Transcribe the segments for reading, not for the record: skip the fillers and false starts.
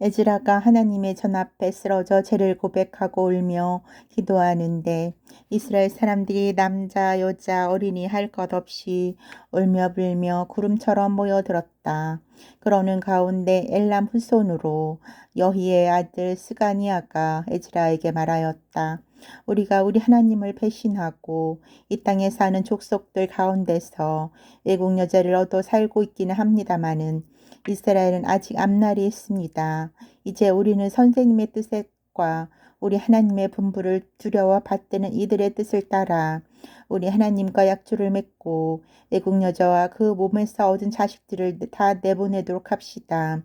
에즈라가 하나님의 전 앞에 쓰러져 죄를 고백하고 울며 기도하는데 이스라엘 사람들이 남자, 여자, 어린이 할 것 없이 울며 불며 구름처럼 모여들었다. 그러는 가운데 엘람 후손으로 여희의 아들 스가니아가 에즈라에게 말하였다. 우리가 우리 하나님을 배신하고 이 땅에 사는 족속들 가운데서 외국 여자를 얻어 살고 있기는 합니다마는 이스라엘은 아직 앞날이 있습니다. 이제 우리는 선생님의 뜻과 우리 하나님의 분부를 두려워 받드는 이들의 뜻을 따라 우리 하나님과 약조를 맺고 외국 여자와 그 몸에서 얻은 자식들을 다 내보내도록 합시다.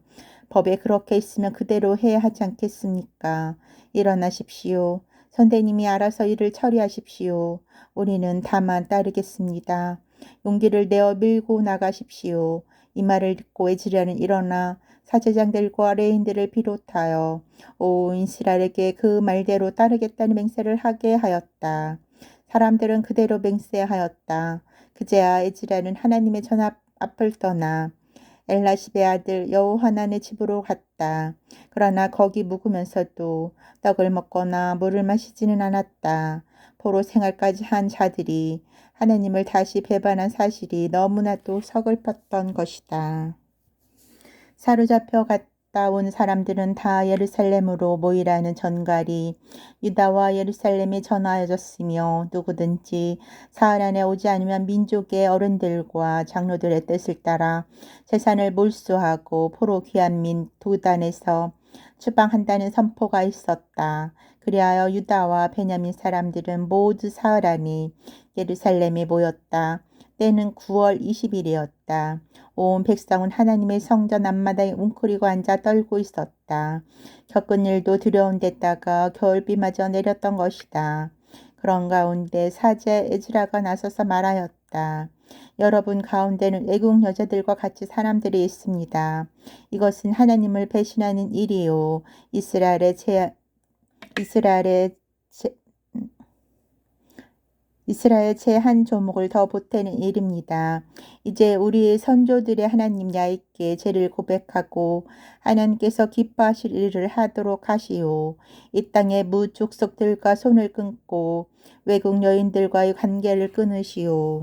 법에 그렇게 있으면 그대로 해야 하지 않겠습니까? 일어나십시오. 선생님이 알아서 이를 처리하십시오. 우리는 다만 따르겠습니다. 용기를 내어 밀고 나가십시오. 이 말을 듣고 에즈라는 일어나 사제장들과 레인들을 비롯하여 온 이스라엘에게 그 말대로 따르겠다는 맹세를 하게 하였다. 사람들은 그대로 맹세하였다. 그제야 에즈라는 하나님의 전 앞을 떠나 엘라십의 아들 여호하난의 집으로 갔다. 그러나 거기 묵으면서도 떡을 먹거나 물을 마시지는 않았다. 포로 생활까지 한 자들이 하나님을 다시 배반한 사실이 너무나도 서글펐던 것이다. 사로잡혀 갔다 온 사람들은 다 예루살렘으로 모이라는 전갈이 유다와 예루살렘에 전하여졌으며 누구든지 사흘 안에 오지 않으면 민족의 어른들과 장로들의 뜻을 따라 재산을 몰수하고 포로 귀환민 도단에서 추방한다는 선포가 있었다. 그리하여 유다와 베냐민 사람들은 모두 사흘 안에 예루살렘에 모였다. 때는 9월 20일이었다. 온 백성은 하나님의 성전 앞마당에 웅크리고 앉아 떨고 있었다. 겪은 일도 두려운 데다가 겨울비마저 내렸던 것이다. 그런 가운데 사제 에즈라가 나서서 말하였다. 여러분 가운데는 애국 여자들과 같이 사람들이 있습니다. 이것은 하나님을 배신하는 일이요. 이스라엘의 제 한 조목을 더 보태는 일입니다. 이제 우리의 선조들의 하나님 야훼께 죄를 고백하고 하나님께서 기뻐하실 일을 하도록 하시오. 이 땅의 무족속들과 손을 끊고 외국 여인들과의 관계를 끊으시오.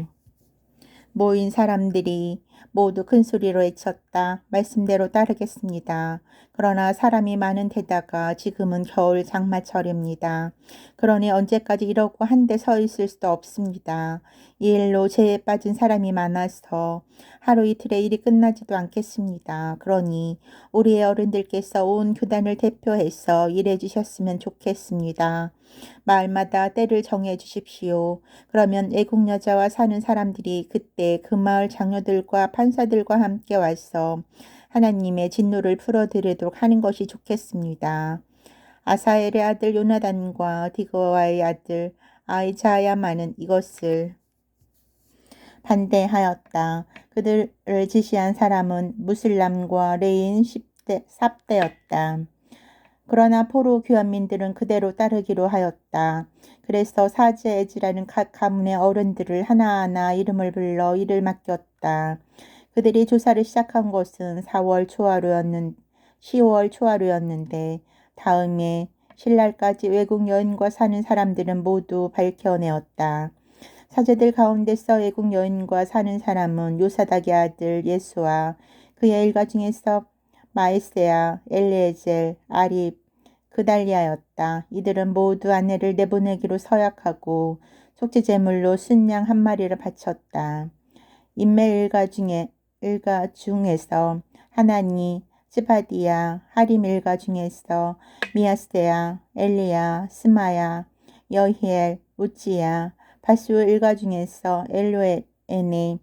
모인 사람들이 모두 큰 소리로 외쳤다. 말씀대로 따르겠습니다. 그러나 사람이 많은 데다가 지금은 겨울 장마철입니다. 그러니 언제까지 이러고 한데 서 있을 수도 없습니다. 이 일로 죄에 빠진 사람이 많아서 하루 이틀에 일이 끝나지도 않겠습니다. 그러니 우리의 어른들께서 온 교단을 대표해서 일해 주셨으면 좋겠습니다. 마을마다 때를 정해 주십시오. 그러면 애국 여자와 사는 사람들이 그때 그 마을 장로들과 판사들과 함께 와서 하나님의 진노를 풀어드리도록 하는 것이 좋겠습니다. 아사엘의 아들 요나단과 디거와의 아들 아이자야만은 이것을 반대하였다. 그들을 지시한 사람은 무슬람과 레인 삽대였다. 그러나 포로 귀환민들은 그대로 따르기로 하였다. 그래서 사제 에즈라는 각 가문의 어른들을 하나하나 이름을 불러 일을 맡겼다. 그들이 조사를 시작한 것은 10월 초하루였는데 다음에 신랄까지 외국 여인과 사는 사람들은 모두 밝혀내었다. 사제들 가운데서 외국 여인과 사는 사람은 요사닥의 아들 예수와 그의 일가 중에서 마에세야, 엘리에젤, 아립, 그달리아였다. 이들은 모두 아내를 내보내기로 서약하고 속죄제물로 순양 한 마리를 바쳤다. 인멜 일가 중에서 하나니, 스바디야, 하림 일가 중에서 미아스야, 엘리야, 스마야, 여히엘, 우찌야, 바수 일가 중에서 엘로에네,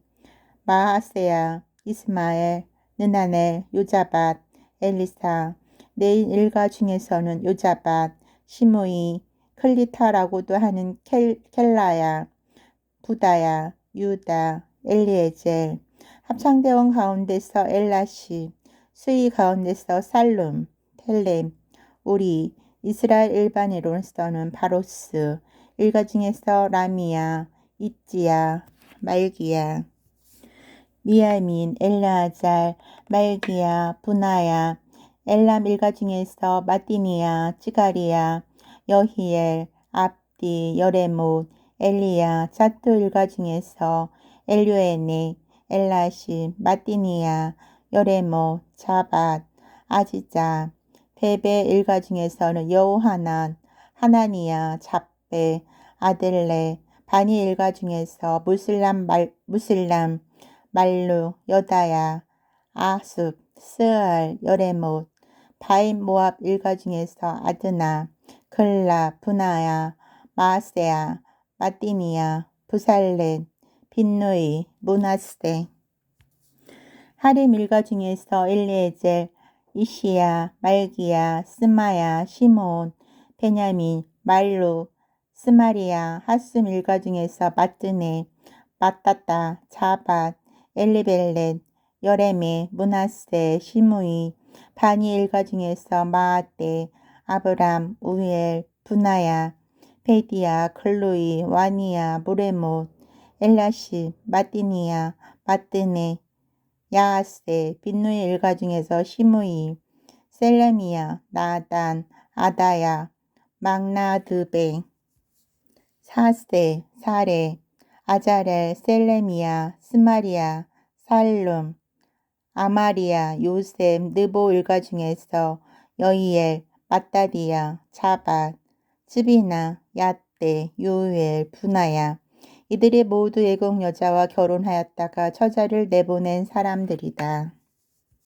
마하세야, 이스마엘, 느나넬, 요자밭, 엘리사, 네인 일가 중에서는 요자밭, 시므이, 클리타라고도 하는 켈라야, 부다야, 유다, 엘리에젤, 합창대원 가운데서 엘라시, 수위 가운데서 살룸, 텔렘, 우리, 이스라엘 일반인으로서는 바로스, 일가 중에서 라미야, 이찌야, 말기야, 미야민, 엘라아잘, 말기야, 분하야, 엘람 일가 중에서 마띠니아, 찌가리야, 여히엘, 압디, 여레못, 엘리야, 자투 일가 중에서 엘류에네, 엘라시, 마띠니아, 여레못, 자밧, 아지자, 베베 일가 중에서는 여호하난, 하나니야, 잡베, 아들레, 바니 일가 중에서 무슬람, 말루, 여다야, 아숲, 스알, 여레못, 바인 모압 일가 중에서 아드나, 글라, 분하야, 마아세야, 마띠니야, 부살렛, 빈누이, 문하세. 하림 일가 중에서 엘리에젤, 이시야, 말기야, 스마야, 시몬, 베냐민, 말루, 스마리야, 하숨 일가 중에서 마뜨네, 마따따, 자밧, 엘리벨렛, 여레메, 문하세, 시므이, 바니 일가 중에서 마아떼, 아브람, 우엘, 분하야, 베디야, 글루이, 와니야, 무레못, 엘라시, 마띠니야, 마뜨네, 야하세, 빈누의 일가 중에서 시므이, 셀레미야, 나단, 아다야, 막나드베, 사세, 사레, 아자렐, 셀레미야, 스마리야, 살룸, 아마리야, 요셉, 느보 일가 중에서 여이엘, 마따디야, 자밧, 츠비나, 야떼, 요엘, 분하야. 이들이 모두 애국 여자와 결혼하였다가 처자를 내보낸 사람들이다.